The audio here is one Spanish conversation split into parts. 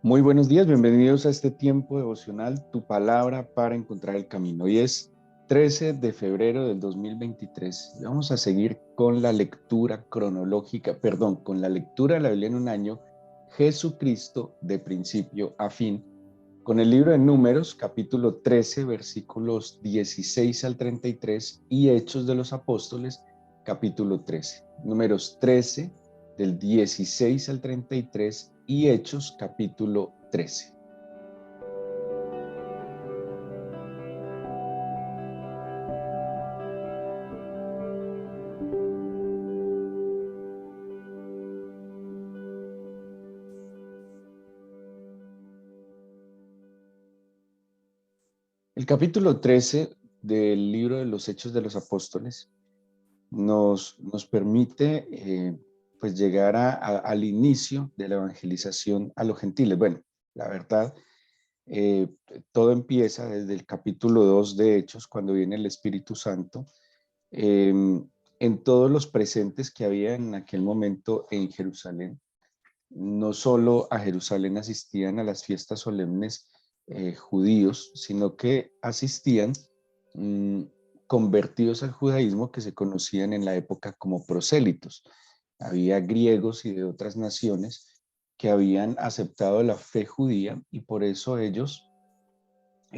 Muy buenos días, bienvenidos a este tiempo devocional, tu palabra para encontrar el camino. Hoy es 13 de febrero del 2023 y vamos a seguir con la lectura cronológica, con la lectura de la Biblia en un año, Jesucristo de principio a fin, con el libro de Números, capítulo 13, versículos 16 al 33 y Hechos de los Apóstoles, capítulo 13. Números 13, del 16 al 33 y Hechos, capítulo 13. El capítulo 13 del libro de los Hechos de los Apóstoles nos permite pues llegar al inicio de la evangelización a los gentiles. Bueno, la verdad, eh, todo empieza desde el capítulo 2 de Hechos, cuando viene el Espíritu Santo, eh, en todos los presentes que había en aquel momento en Jerusalén. No solo a Jerusalén asistían a las fiestas solemnes judíos, sino que asistían mm, convertidos al judaísmo que se conocían en la época como prosélitos. Había griegos y de otras naciones que habían aceptado la fe judía y por eso ellos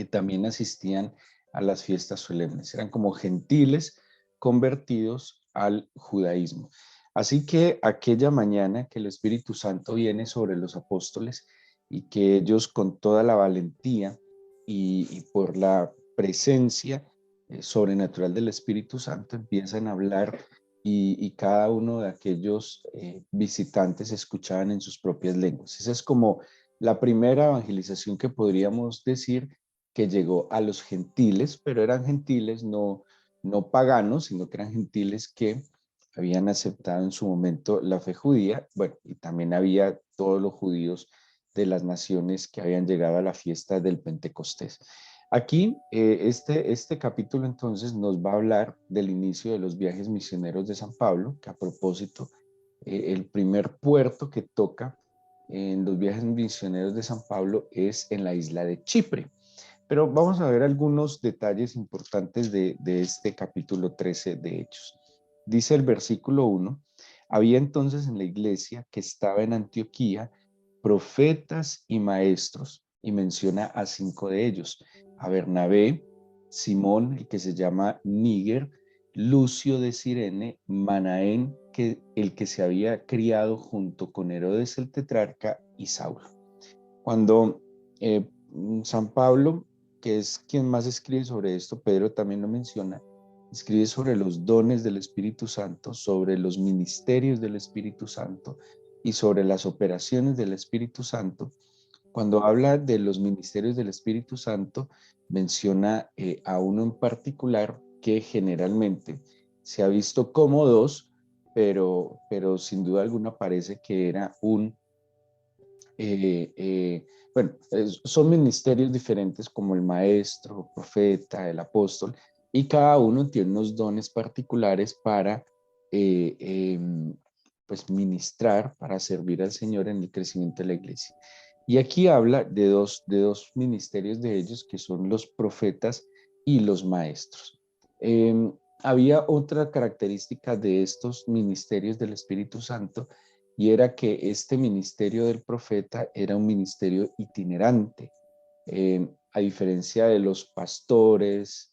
también asistían a las fiestas solemnes. Eran como gentiles convertidos al judaísmo. Así que aquella mañana que el Espíritu Santo viene sobre los apóstoles y que ellos con toda la valentía y por la presencia sobrenatural del Espíritu Santo empiezan a hablar y cada uno de aquellos visitantes escuchaban en sus propias lenguas. Esa es como la primera evangelización que podríamos decir que llegó a los gentiles, pero eran gentiles no paganos, sino que eran gentiles que habían aceptado en su momento la fe judía. Bueno, y también había todos los judíos de las naciones que habían llegado a la fiesta del Pentecostés. Aquí, este capítulo entonces nos va a hablar del inicio de los viajes misioneros de San Pablo, que a propósito, el primer puerto que toca en los viajes misioneros de San Pablo es en la isla de Chipre. Pero vamos a ver algunos detalles importantes de este capítulo 13 de Hechos. Dice el versículo 1, había entonces en la iglesia que estaba en Antioquía profetas y maestros, y menciona a 5 de ellos, a Bernabé, Simón, el que se llama Níger, Lucio de Cirene, Manaén, el que se había criado junto con Herodes el tetrarca, y Saulo. Cuando San Pablo, que es quien más escribe sobre esto, Pedro también lo menciona, escribe sobre los dones del Espíritu Santo, sobre los ministerios del Espíritu Santo y sobre las operaciones del Espíritu Santo. Cuando habla de los ministerios del Espíritu Santo, menciona a uno en particular que generalmente se ha visto como dos, pero sin duda alguna parece que era eh, eh, son ministerios diferentes como el maestro, profeta, el apóstol, y cada uno tiene unos dones particulares para eh, eh, pues ministrar, para servir al Señor en el crecimiento de la iglesia. Y aquí habla de dos ministerios de ellos, que son los profetas y los maestros. Había otra característica de estos ministerios del Espíritu Santo, y era que este ministerio del profeta era un ministerio itinerante, a diferencia de los pastores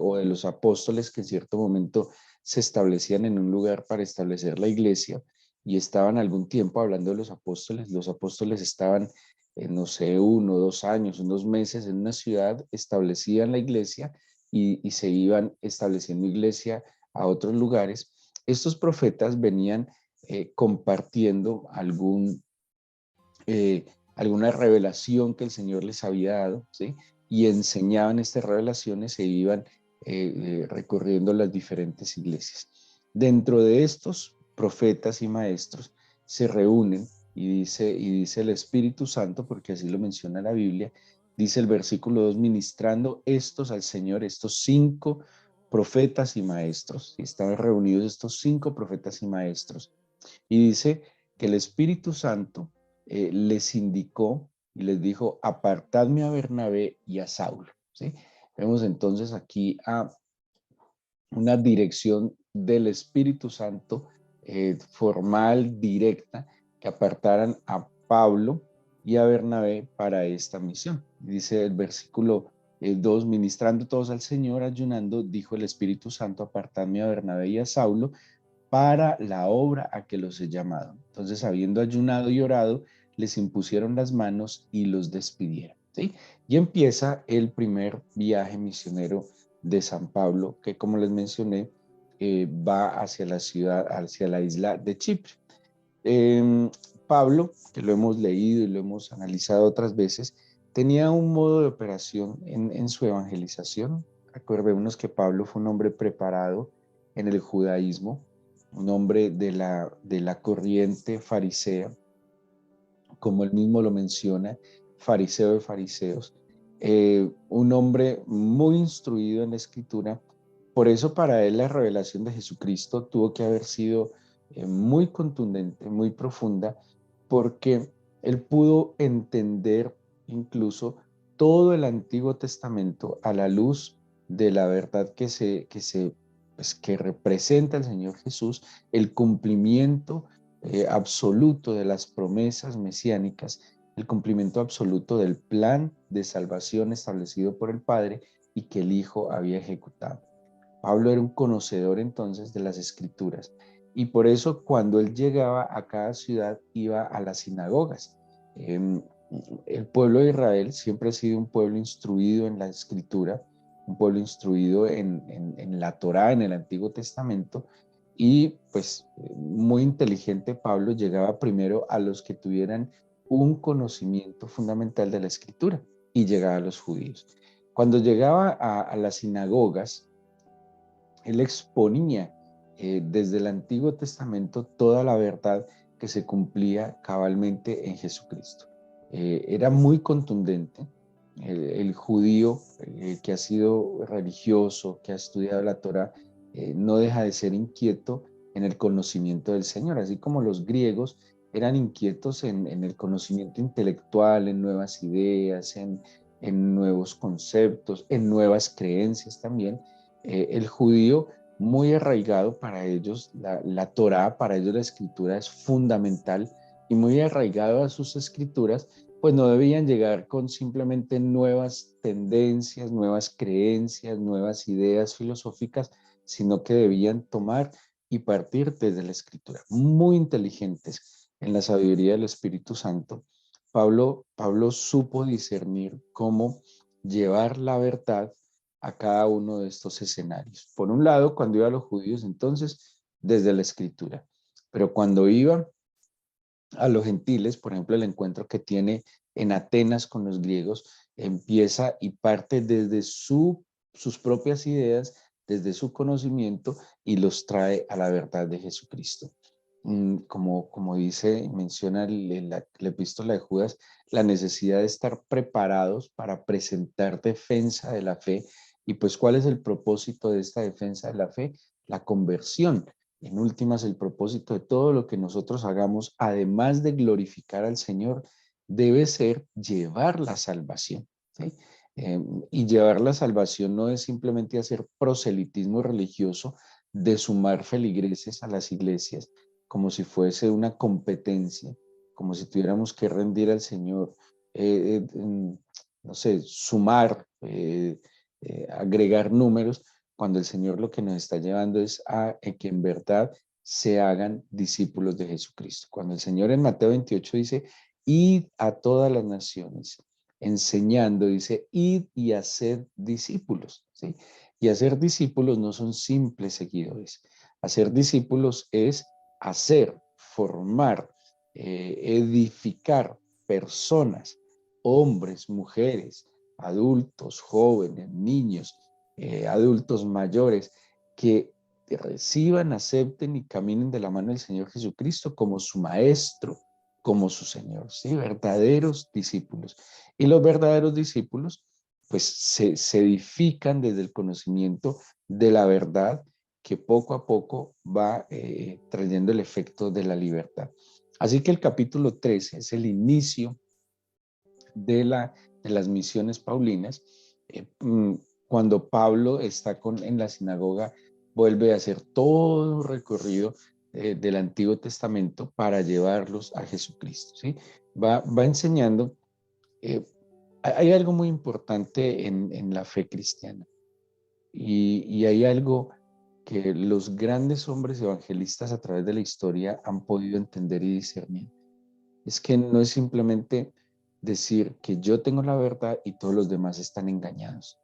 o de los apóstoles que en cierto momento se establecían en un lugar para establecer la iglesia y estaban algún tiempo. Hablando de los apóstoles estaban, no sé, 1 o 2 años, unos meses en una ciudad, establecían la iglesia y se iban estableciendo iglesia a otros lugares. Estos profetas venían compartiendo eh, alguna revelación que el Señor les había dado, ¿sí? Y enseñaban estas revelaciones e iban recorriendo las diferentes iglesias. Dentro de estos profetas y maestros se reúnen y dice el Espíritu Santo, porque así lo menciona la Biblia, dice el versículo 2, ministrando estos al Señor, estos 5 profetas y maestros, y estaban reunidos estos 5 profetas y maestros, y dice que el Espíritu Santo les indicó y les dijo, apartadme a Bernabé y a Saulo, ¿sí? Vemos entonces aquí a una dirección del Espíritu Santo formal, directa, que apartaran a Pablo y a Bernabé para esta misión. Dice el versículo 2, ministrando todos al Señor, ayunando, dijo el Espíritu Santo, apartadme a Bernabé y a Saulo para la obra a que los he llamado. Entonces, habiendo ayunado y orado, les impusieron las manos y los despidieron, ¿sí? Y empieza el primer viaje misionero de San Pablo, que como les mencioné, va hacia la ciudad, hacia la isla de Chipre. Eh, Pablo, que lo hemos leído y lo hemos analizado otras veces, tenía un modo de operación en su evangelización. Acordémonos que Pablo fue un hombre preparado en el judaísmo, un hombre de la corriente farisea, como él mismo lo menciona, fariseo de fariseos, un hombre muy instruido en la escritura. Por eso para él la revelación de Jesucristo tuvo que haber sido muy contundente, muy profunda, porque él pudo entender incluso todo el Antiguo Testamento a la luz de la verdad pues, que representa el Señor Jesús, el cumplimiento absoluto de las promesas mesiánicas, el cumplimiento absoluto del plan de salvación establecido por el Padre y que el Hijo había ejecutado. Pablo era un conocedor entonces de las Escrituras y por eso cuando él llegaba a cada ciudad iba a las sinagogas. Eh, el pueblo de Israel siempre ha sido un pueblo instruido en la Escritura, un pueblo instruido en la Torá, en el Antiguo Testamento, y pues muy inteligente Pablo llegaba primero a los que tuvieran un conocimiento fundamental de la Escritura y llegaba a los judíos. Cuando llegaba a las sinagogas, él exponía desde el Antiguo Testamento toda la verdad que se cumplía cabalmente en Jesucristo. Era muy contundente. El judío que ha sido religioso, que ha estudiado la Torá, no deja de ser inquieto en el conocimiento del Señor, así como los griegos eran inquietos en el conocimiento intelectual, en nuevas ideas, en nuevos conceptos, en nuevas creencias también. El judío muy arraigado para ellos, la Torá, para ellos la escritura es fundamental y muy arraigado a sus escrituras, pues no debían llegar con simplemente nuevas tendencias, nuevas creencias, nuevas ideas filosóficas, sino que debían tomar y partir desde la escritura. Muy inteligentes en la sabiduría del Espíritu Santo. Pablo supo discernir cómo llevar la verdad a cada uno de estos escenarios. Por un lado, cuando iba a los judíos, entonces, desde la escritura, pero cuando iba a los gentiles, por ejemplo, el encuentro que tiene en Atenas con los griegos, empieza y parte desde sus propias ideas, desde su conocimiento y los trae a la verdad de Jesucristo. Como dice y menciona la epístola de Judas, la necesidad de estar preparados para presentar defensa de la fe. Y pues, ¿cuál es el propósito de esta defensa de la fe? La conversión. En últimas, el propósito de todo lo que nosotros hagamos, además de glorificar al Señor, debe ser llevar la salvación, ¿sí? Y llevar la salvación no es simplemente hacer proselitismo religioso de sumar feligreses a las iglesias, como si fuese una competencia, como si tuviéramos que rendir al Señor, no sé, sumar, agregar números, cuando el Señor lo que nos está llevando es a que en verdad se hagan discípulos de Jesucristo. Cuando el Señor en Mateo 28 dice, id a todas las naciones, enseñando, dice, id y haced discípulos, ¿sí? Y hacer discípulos no son simples seguidores. Hacer discípulos es hacer, formar, edificar personas, hombres, mujeres, adultos, jóvenes, niños, adultos mayores, que reciban, acepten y caminen de la mano del Señor Jesucristo como su Maestro, como su Señor, ¿sí? Verdaderos discípulos. Y los verdaderos discípulos, pues se edifican desde el conocimiento de la verdad que poco a poco va trayendo el efecto de la libertad. Así que el capítulo 13 es el inicio de, de las misiones paulinas. Cuando Pablo está en la sinagoga, vuelve a hacer todo un recorrido del Antiguo Testamento para llevarlos a Jesucristo, ¿sí? Va enseñando. Hay algo muy importante en la fe cristiana y hay algo que los grandes hombres evangelistas a través de la historia han podido entender y discernir. Es que no es simplemente decir que yo tengo la verdad y todos los demás están engañados.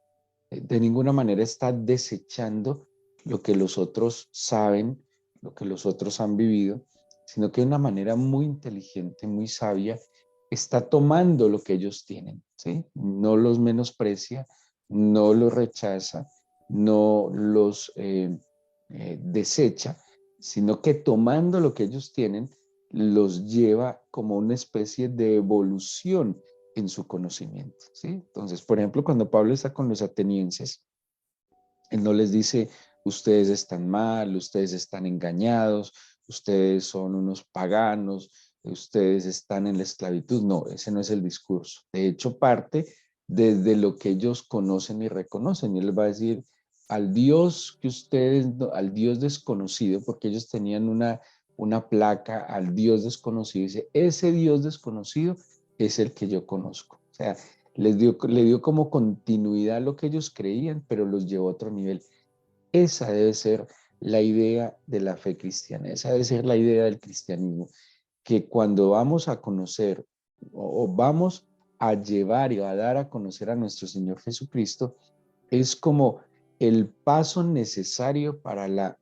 De ninguna manera está desechando lo que los otros saben, lo que los otros han vivido, sino que de una manera muy inteligente, muy sabia, está tomando lo que ellos tienen, ¿sí? No los menosprecia, no los rechaza, no los desecha, sino que tomando lo que ellos tienen, los lleva como una especie de evolución en su conocimiento, ¿sí? Entonces, por ejemplo, cuando Pablo está con los atenienses, él no les dice, ustedes están mal, ustedes están engañados, ustedes son unos paganos, ustedes están en la esclavitud. No, ese no es el discurso. De hecho, parte desde lo que ellos conocen y reconocen. Y él va a decir, al Dios que ustedes, al Dios desconocido, porque ellos tenían una placa al Dios desconocido, dice, ese Dios desconocido es el que yo conozco. O sea, le dio como continuidad a lo que ellos creían, pero los llevó a otro nivel. Esa debe ser la idea de la fe cristiana, esa debe ser la idea del cristianismo, que cuando vamos a conocer o vamos a llevar y a dar a conocer a nuestro Señor Jesucristo, es como el paso necesario para la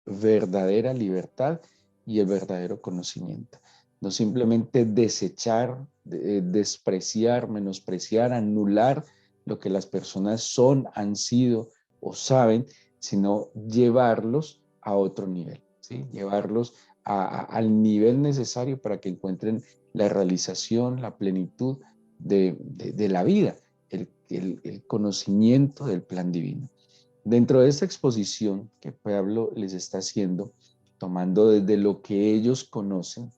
verdadera libertad y el verdadero conocimiento. No simplemente desechar, despreciar, menospreciar, anular lo que las personas son, han sido o saben, sino llevarlos a otro nivel, ¿sí? Llevarlos al nivel necesario para que encuentren la realización, la plenitud de la vida, el conocimiento del plan divino. Dentro de esta exposición que Pablo les está haciendo, tomando desde lo que ellos conocen,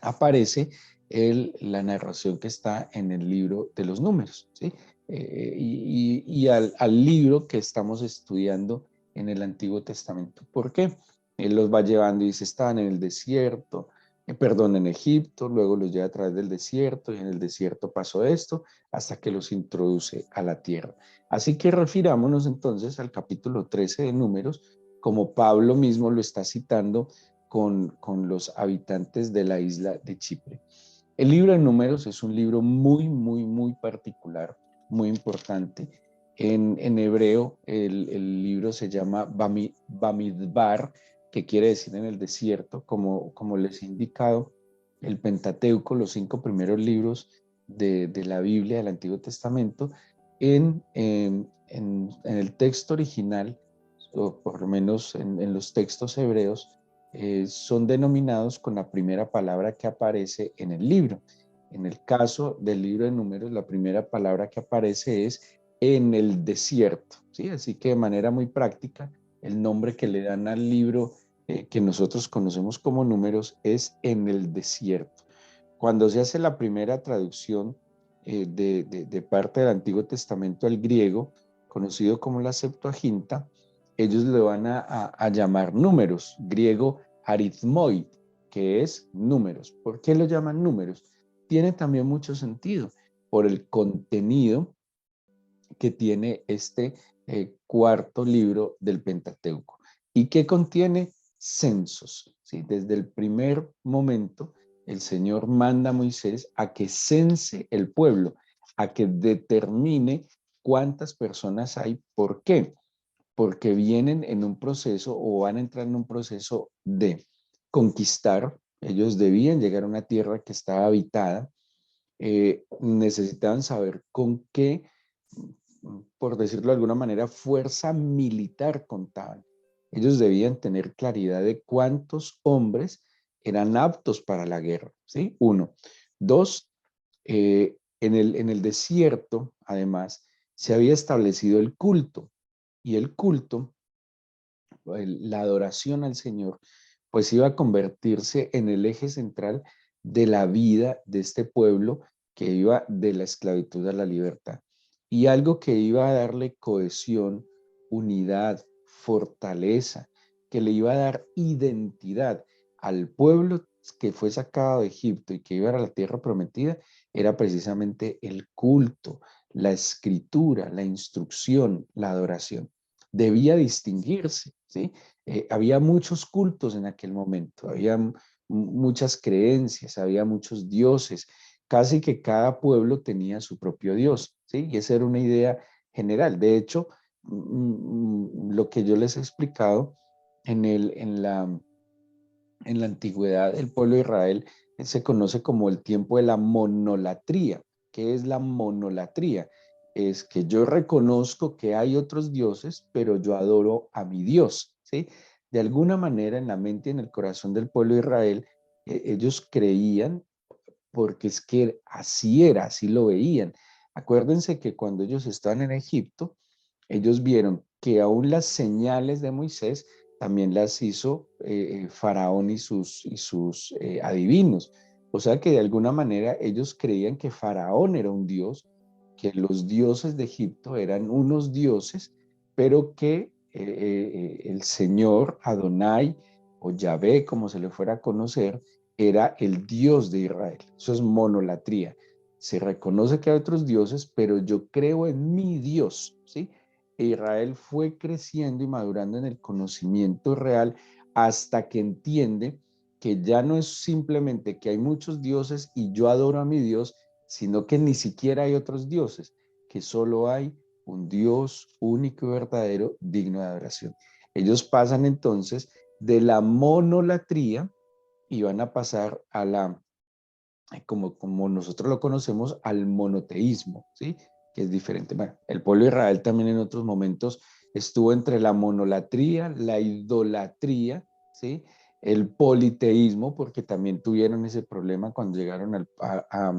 aparece la narración que está en el libro de los números, ¿sí? Y al libro que estamos estudiando en el Antiguo Testamento. ¿Por qué? Él los va llevando y dice, estaban en el desierto, perdón, en Egipto, luego los lleva a través del desierto y en el desierto pasó esto hasta que los introduce a la tierra. Así que refirámonos entonces al capítulo 13 de Números, como Pablo mismo lo está citando con los habitantes de la isla de Chipre. El libro de Números es un libro muy particular, muy importante. En hebreo el libro se llama Bamidbar, que quiere decir en el desierto, como les he indicado, el Pentateuco, los 5 primeros libros de la Biblia del Antiguo Testamento, en el texto original, o por lo menos en los textos hebreos, son denominados con la primera palabra que aparece en el libro. En el caso del libro de Números, la primera palabra que aparece es en el desierto, ¿sí? Así que de manera muy práctica, el nombre que le dan al libro que nosotros conocemos como Números es en el desierto. Cuando se hace la primera traducción de parte del Antiguo Testamento al griego, conocido como la Septuaginta, ellos le van a llamar números, griego arithmoi, que es números. ¿Por qué lo llaman números? Tiene también mucho sentido por el contenido que tiene este cuarto libro del Pentateuco. ¿Y qué contiene? Censos. ¿Sí? Desde el primer momento, el Señor manda a Moisés a que cense el pueblo, a que determine cuántas personas hay. ¿Por qué? Porque vienen en un proceso o van a entrar en un proceso de conquistar. Ellos debían llegar a una tierra que estaba habitada. Necesitaban saber con qué, por decirlo de alguna manera, fuerza militar contaban. Ellos debían tener claridad de cuántos hombres eran aptos para la guerra, ¿sí? Uno. Dos, en el desierto, además, se había establecido el culto. Y el culto, la adoración al Señor, pues iba a convertirse en el eje central de la vida de este pueblo que iba de la esclavitud a la libertad y algo que iba a darle cohesión, unidad, fortaleza, que le iba a dar identidad al pueblo que fue sacado de Egipto y que iba a la tierra prometida, era precisamente el culto, la escritura, la instrucción, la adoración. Debía distinguirse, ¿sí? Había muchos cultos en aquel momento, había muchas creencias, había muchos dioses, casi que cada pueblo tenía su propio dios, ¿sí? Y esa era una idea general. De hecho, lo que yo les he explicado en la antigüedad, el pueblo de Israel se conoce como el tiempo de la monolatría. ¿Qué es la monolatría? Es que yo reconozco que hay otros dioses, pero yo adoro a mi Dios, ¿sí? De alguna manera, en la mente y en el corazón del pueblo de Israel, ellos creían, porque es que así era, así lo veían. Acuérdense que cuando ellos estaban en Egipto, ellos vieron que aún las señales de Moisés también las hizo Faraón y sus adivinos. O sea que de alguna manera ellos creían que Faraón era un dios, que los dioses de Egipto eran unos dioses, pero que el Señor Adonai o Yahvé, como se le fuera a conocer, era el Dios de Israel. Eso es monolatría. Se reconoce que hay otros dioses, pero yo creo en mi Dios, ¿sí? E Israel fue creciendo y madurando en el conocimiento real hasta que entiende que ya no es simplemente que hay muchos dioses y yo adoro a mi Dios, sino que ni siquiera hay otros dioses, que solo hay un Dios único y verdadero digno de adoración. Ellos pasan entonces de la monolatría y van a pasar a la, como nosotros lo conocemos, al monoteísmo, ¿sí? Que es diferente. Bueno, el pueblo de Israel también en otros momentos estuvo entre la monolatría, la idolatría, ¿sí? El politeísmo, porque también tuvieron ese problema cuando llegaron a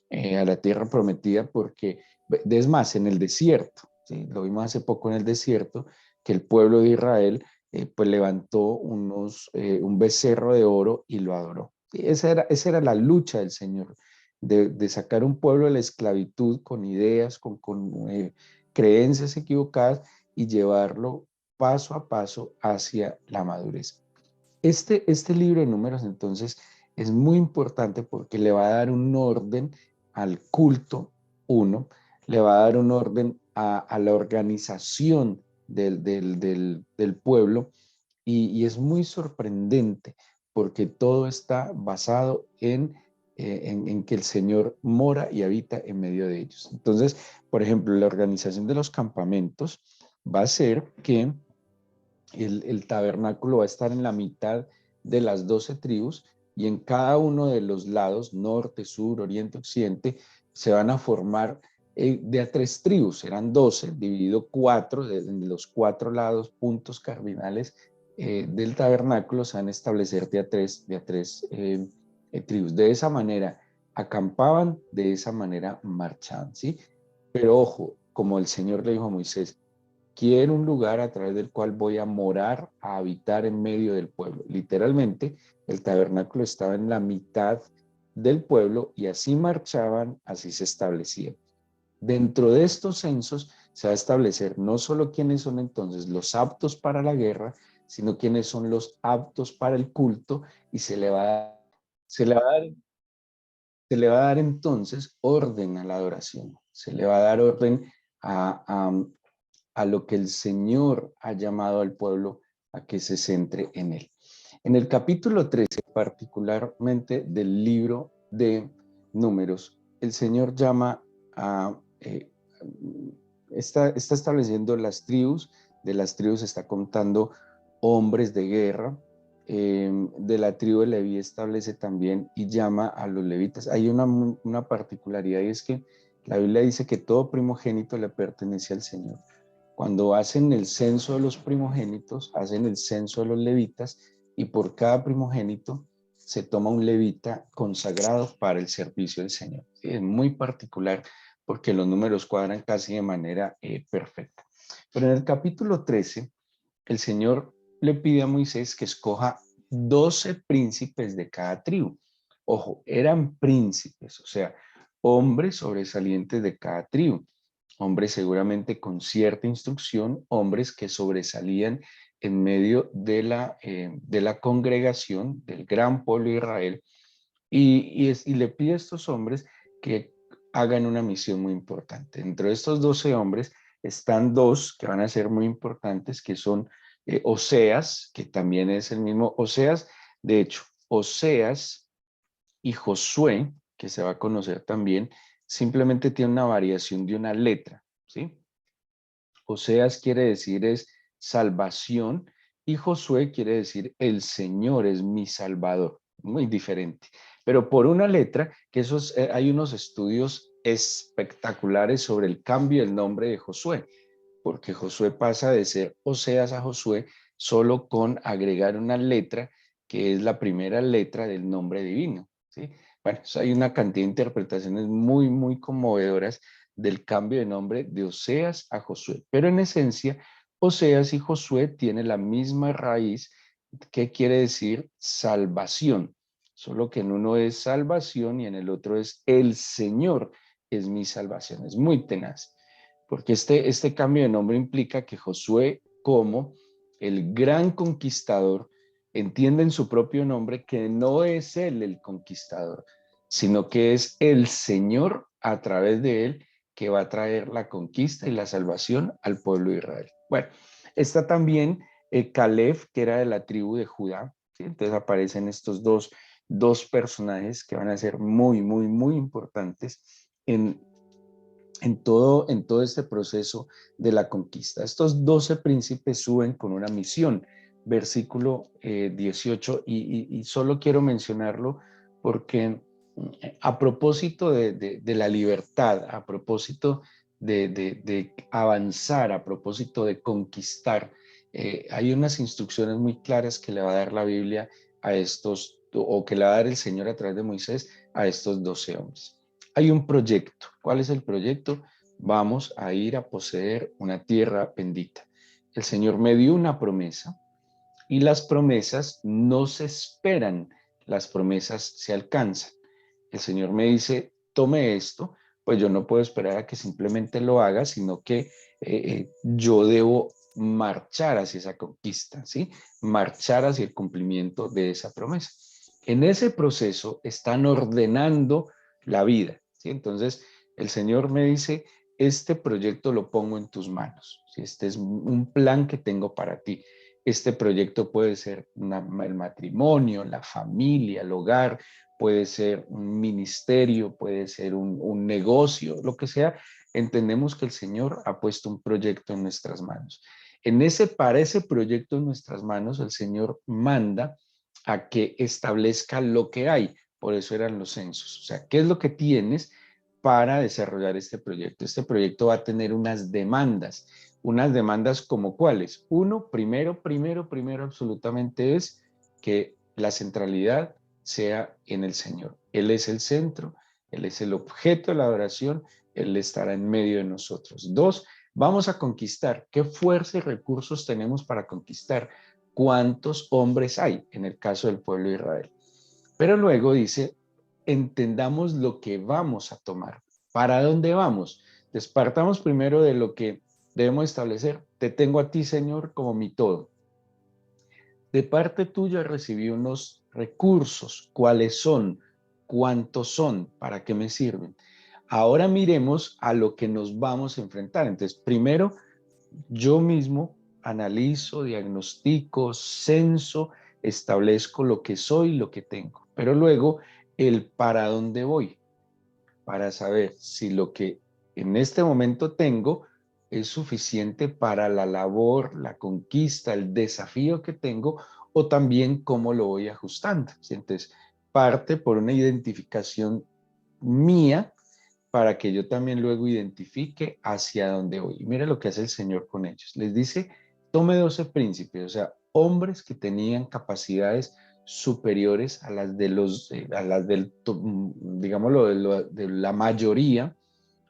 la tierra prometida, porque es más, en el desierto, ¿sí? Lo vimos hace poco en el desierto, que el pueblo de Israel pues levantó un becerro de oro y lo adoró. Y esa era la lucha del Señor, de sacar un pueblo de la esclavitud con ideas, con creencias equivocadas y llevarlo paso a paso hacia la madurez. Este libro de números entonces es muy importante porque le va a dar un orden al culto, uno, le va a dar un orden a la organización del pueblo y es muy sorprendente porque todo está basado en que el Señor mora y habita en medio de ellos. Entonces, por ejemplo, la organización de los campamentos va a ser que el tabernáculo va a estar en la mitad de las 12 tribus y en cada uno de los lados, norte, sur, oriente, occidente, se van a formar de a 3 tribus, serán 12, dividido 4, en los 4 lados, puntos cardinales del tabernáculo, se van a establecer de a tres tribus. De esa manera acampaban, de esa manera marchaban, ¿sí? Pero ojo, como el Señor le dijo a Moisés, quiero un lugar a través del cual voy a morar, a habitar en medio del pueblo. Literalmente, el tabernáculo estaba en la mitad del pueblo y así marchaban, así se establecían. Dentro de estos censos se va a establecer no solo quiénes son entonces los aptos para la guerra, sino quiénes son los aptos para el culto y se le va a dar, se le va a dar entonces orden a la adoración, se le va a dar orden a lo que el Señor ha llamado al pueblo a que se centre en él. En el capítulo 13, particularmente del libro de Números, el Señor llama está estableciendo las tribus, de las tribus está contando hombres de guerra, de la tribu de Leví establece también y llama a los levitas. Hay una particularidad y es que la Biblia dice que todo primogénito le pertenece al Señor. Cuando hacen el censo de los primogénitos, hacen el censo de los levitas y por cada primogénito se toma un levita consagrado para el servicio del Señor. ¿Sí? Es muy particular porque los números cuadran casi de manera perfecta. Pero en el capítulo 13, el Señor le pide a Moisés que escoja 12 príncipes de cada tribu. Ojo, eran príncipes, o sea, hombres sobresalientes de cada tribu, hombres seguramente con cierta instrucción, hombres que sobresalían en medio de la congregación del gran pueblo de Israel, y le pide a estos hombres que hagan una misión muy importante. Dentro de estos 12 hombres están dos que van a ser muy importantes, que son Oseas, que también es el mismo Oseas. De hecho, Oseas y Josué, que se va a conocer también, simplemente tiene una variación de una letra, ¿sí? Oseas quiere decir es salvación y Josué quiere decir el Señor es mi salvador. Muy diferente. Pero por una letra, que hay unos estudios espectaculares sobre el cambio del nombre de Josué, porque Josué pasa de ser Oseas a Josué solo con agregar una letra que es la primera letra del nombre divino, ¿sí? Bueno, hay una cantidad de interpretaciones muy, muy conmovedoras del cambio de nombre de Oseas a Josué. Pero en esencia, Oseas y Josué tienen la misma raíz que quiere decir salvación, solo que en uno es salvación y en el otro es el Señor es mi salvación. Es muy tenaz, porque este cambio de nombre implica que Josué, como el gran conquistador, entiende en su propio nombre que no es él el conquistador, sino que es el Señor a través de él que va a traer la conquista y la salvación al pueblo de Israel. Bueno, está también Caleb, que era de la tribu de Judá, ¿sí? Entonces aparecen estos dos personajes que van a ser muy, muy, muy importantes en todo este proceso de la conquista. Estos 12 príncipes suben con una misión, versículo 18, y solo quiero mencionarlo porque a propósito de la libertad, a propósito de avanzar, a propósito de conquistar, hay unas instrucciones muy claras que le va a dar la Biblia a estos, o que le va a dar el Señor a través de Moisés a estos 12 hombres. Hay un proyecto. ¿Cuál es el proyecto? Vamos a ir a poseer una tierra bendita. El Señor me dio una promesa y las promesas no se esperan, las promesas se alcanzan. El Señor me dice, tome esto, pues yo no puedo esperar a que simplemente lo haga, sino que yo debo marchar hacia esa conquista, ¿sí? Marchar hacia el cumplimiento de esa promesa. En ese proceso están ordenando la vida, ¿sí? Entonces, el Señor me dice, este proyecto lo pongo en tus manos, ¿sí? Este es un plan que tengo para ti. Este proyecto puede ser el matrimonio, la familia, el hogar, puede ser un ministerio, puede ser un negocio, lo que sea. Entendemos que el Señor ha puesto un proyecto en nuestras manos. Para ese proyecto en nuestras manos, el Señor manda a que establezca lo que hay. Por eso eran los censos. O sea, ¿qué es lo que tienes para desarrollar este proyecto? Este proyecto va a tener unas demandas como cuáles. Uno, primero absolutamente es que la centralidad sea en el Señor. Él es el centro, Él es el objeto de la adoración, Él estará en medio de nosotros. Dos, vamos a conquistar. ¿Qué fuerza y recursos tenemos para conquistar? ¿Cuántos hombres hay en el caso del pueblo de Israel? Pero luego dice, entendamos lo que vamos a tomar. ¿Para dónde vamos? Despartamos primero de lo que debemos establecer. Te tengo a ti, Señor, como mi todo. De parte tuya recibí unos recursos. ¿Cuáles son? ¿Cuántos son? ¿Para qué me sirven? Ahora miremos a lo que nos vamos a enfrentar. Entonces, primero, yo mismo analizo, diagnostico, censo, establezco lo que soy, lo que tengo. Pero luego, el para dónde voy, para saber si lo que en este momento tengo es suficiente para la labor, la conquista, el desafío que tengo, o también cómo lo voy ajustando. Entonces, parte por una identificación mía para que yo también luego identifique hacia dónde voy. Y mira lo que hace el Señor con ellos. Les dice, tome 12 príncipes, o sea, hombres que tenían capacidades superiores a las de a las del, digámoslo, de la mayoría,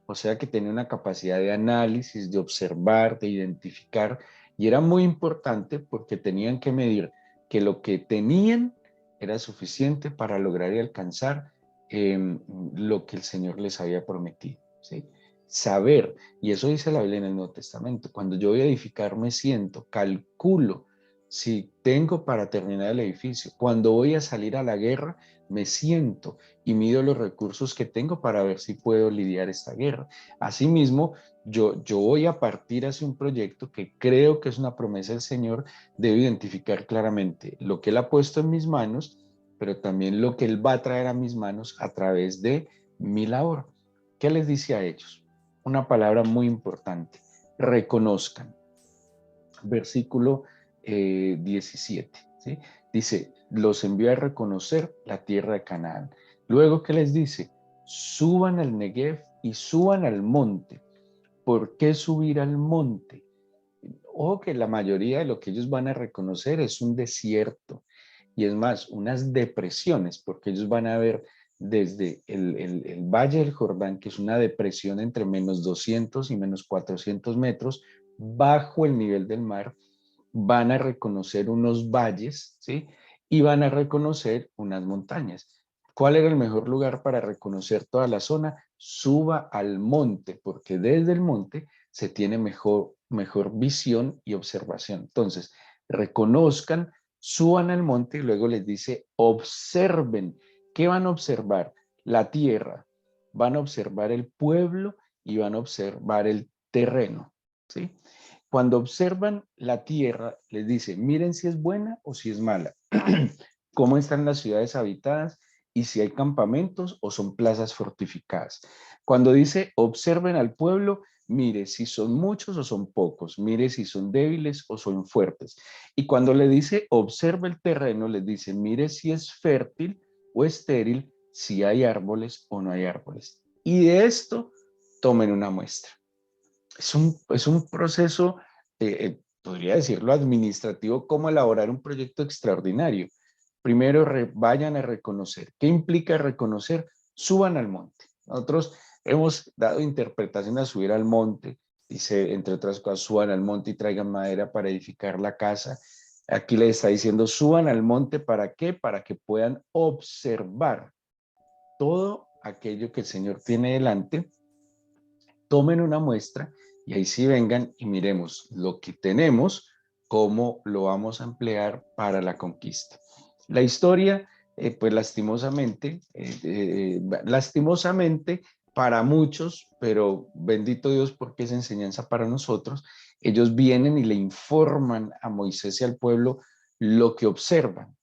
o sea, que tenían una capacidad de análisis, de observar, de identificar, y era muy importante porque tenían que medir que lo que tenían era suficiente para lograr y alcanzar lo que el Señor les había prometido, ¿sí? Saber, y eso dice la Biblia en el Nuevo Testamento, cuando yo voy a edificar me siento, calculo si tengo para terminar el edificio. Cuando voy a salir a la guerra, me siento y mido los recursos que tengo para ver si puedo lidiar esta guerra. Asimismo, yo voy a partir hacia un proyecto que creo que es una promesa del Señor, debo identificar claramente lo que Él ha puesto en mis manos, pero también lo que Él va a traer a mis manos a través de mi labor. ¿Qué les dice a ellos? Una palabra muy importante: reconozcan. Versículo 17, ¿sí? Dice, los envió a reconocer la tierra de Canaán. Luego, ¿qué les dice? Suban al Negev y suban al monte. ¿Por qué subir al monte? Ojo que la mayoría de lo que ellos van a reconocer es un desierto, y es más, unas depresiones, porque ellos van a ver desde el Valle del Jordán, que es una depresión entre menos 200 y menos 400 metros bajo el nivel del mar. Van a reconocer unos valles, ¿sí? Y van a reconocer unas montañas. ¿Cuál era el mejor lugar para reconocer toda la zona? Suba al monte, porque desde el monte se tiene mejor visión y observación. Entonces, reconozcan, suban al monte, y luego les dice, observen. ¿Qué van a observar? La tierra, van a observar el pueblo y van a observar el terreno, ¿sí? Cuando observan la tierra, les dice, miren si es buena o si es mala, cómo están las ciudades habitadas y si hay campamentos o son plazas fortificadas. Cuando dice, observen al pueblo, mire si son muchos o son pocos, mire si son débiles o son fuertes. Y cuando le dice, observe el terreno, les dice, mire si es fértil o estéril, si hay árboles o no hay árboles. Y de esto tomen una muestra. Es un proceso, podría decirlo, administrativo, como elaborar un proyecto extraordinario. Primero vayan a reconocer. ¿Qué implica reconocer? Suban al monte. Nosotros hemos dado interpretación a subir al monte. Dice, entre otras cosas, suban al monte y traigan madera para edificar la casa. Aquí le está diciendo, suban al monte, ¿para qué? Para que puedan observar todo aquello que el Señor tiene delante. Tomen una muestra y ahí sí vengan y miremos lo que tenemos, cómo lo vamos a emplear para la conquista. La historia, pues lastimosamente para muchos, pero bendito Dios porque es enseñanza para nosotros, ellos vienen y le informan a Moisés y al pueblo lo que observan.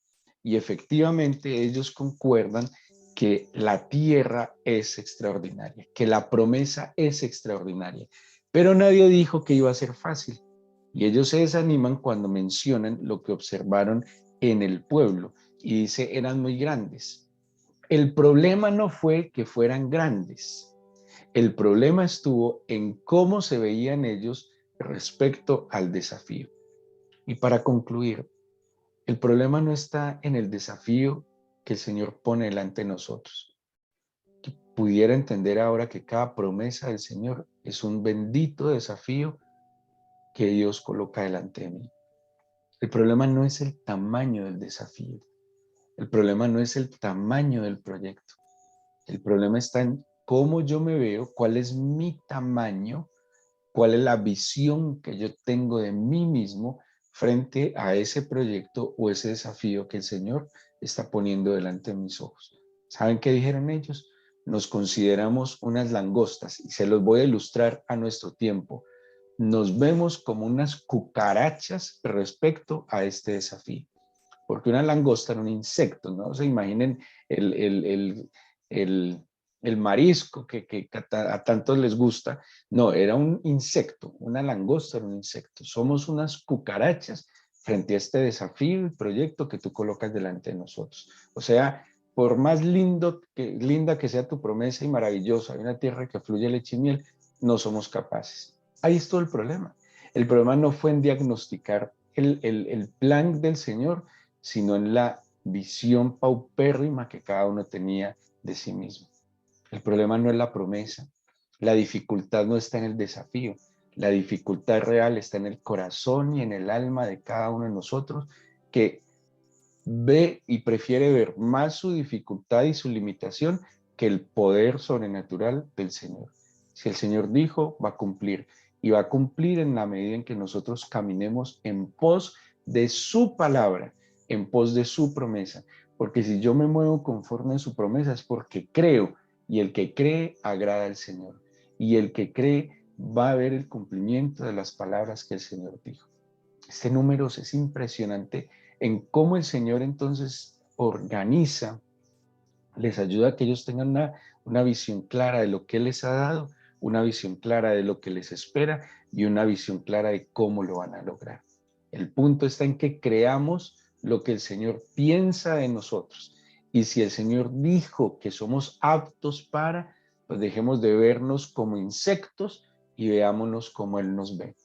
Y efectivamente ellos concuerdan que la tierra es extraordinaria, que la promesa es extraordinaria, pero nadie dijo que iba a ser fácil. Y ellos se desaniman cuando mencionan lo que observaron en el pueblo y dice, eran muy grandes. El problema no fue que fueran grandes, el problema estuvo en cómo se veían ellos respecto al desafío. Y para concluir, el problema no está en el desafío que el Señor pone delante de nosotros. Que pudiera entender ahora que cada promesa del Señor es un bendito desafío que Dios coloca delante de mí. El problema no es el tamaño del desafío. El problema no es el tamaño del proyecto. El problema está en cómo yo me veo, cuál es mi tamaño, cuál es la visión que yo tengo de mí mismo frente a ese proyecto o ese desafío que el Señor está poniendo delante de mis ojos. ¿Saben qué dijeron ellos? Nos consideramos unas langostas, y se los voy a ilustrar a nuestro tiempo. Nos vemos como unas cucarachas respecto a este desafío, porque una langosta era un insecto, ¿no? Se imaginen el, el, el, el, el marisco que a tantos les gusta. No, era un insecto, una langosta era un insecto. Somos unas cucarachas frente a este desafío y proyecto que tú colocas delante de nosotros. O sea, por más linda que sea tu promesa y maravillosa, hay una tierra que fluye leche y miel, no somos capaces. Ahí es todo el problema. El problema no fue en diagnosticar el plan del Señor, sino en la visión paupérrima que cada uno tenía de sí mismo. El problema no es la promesa, la dificultad no está en el desafío, la dificultad real está en el corazón y en el alma de cada uno de nosotros, que ve y prefiere ver más su dificultad y su limitación que el poder sobrenatural del Señor. Si el Señor dijo, va a cumplir. Y va a cumplir en la medida en que nosotros caminemos en pos de su palabra, en pos de su promesa. Porque si yo me muevo conforme a su promesa es porque creo, y el que cree agrada al Señor. Y el que cree va a ver el cumplimiento de las palabras que el Señor dijo. Este número es impresionante en cómo el Señor entonces organiza, les ayuda a que ellos tengan una visión clara de lo que Él les ha dado, una visión clara de lo que les espera y una visión clara de cómo lo van a lograr. El punto está en que creamos lo que el Señor piensa de nosotros. Y si el Señor dijo que somos aptos para, pues dejemos de vernos como insectos y veámonos como Él nos ve.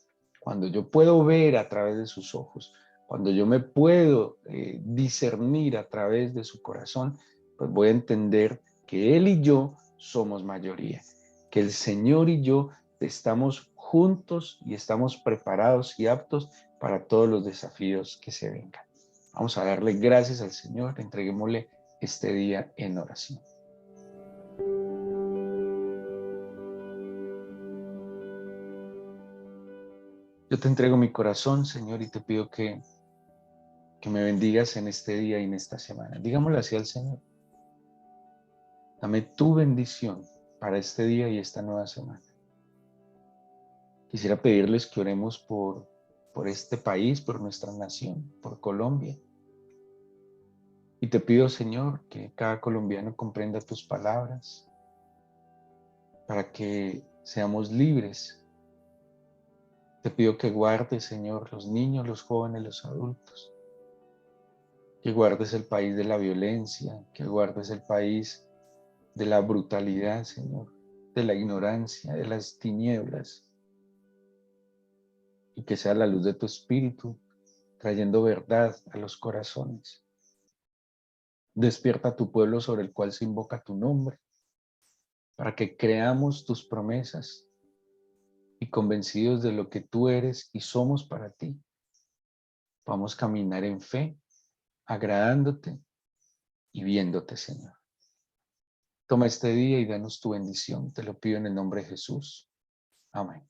Cuando yo puedo ver a través de sus ojos, cuando yo me puedo discernir a través de su corazón, pues voy a entender que Él y yo somos mayoría, que el Señor y yo estamos juntos y estamos preparados y aptos para todos los desafíos que se vengan. Vamos a darle gracias al Señor, entreguémosle este día en oración. Yo te entrego mi corazón, Señor, y te pido que me bendigas en este día y en esta semana. Digámosle así al Señor. Dame tu bendición para este día y esta nueva semana. Quisiera pedirles que oremos por este país, por nuestra nación, por Colombia. Y te pido, Señor, que cada colombiano comprenda tus palabras para que seamos libres. Te pido que guardes, Señor, los niños, los jóvenes, los adultos. Que guardes el país de la violencia, que guardes el país de la brutalidad, Señor, de la ignorancia, de las tinieblas. Y que sea la luz de tu espíritu trayendo verdad a los corazones. Despierta a tu pueblo sobre el cual se invoca tu nombre, para que creamos tus promesas y convencidos de lo que tú eres y somos para ti, vamos a caminar en fe, agradándote y viéndote, Señor. Toma este día y danos tu bendición. Te lo pido en el nombre de Jesús. Amén.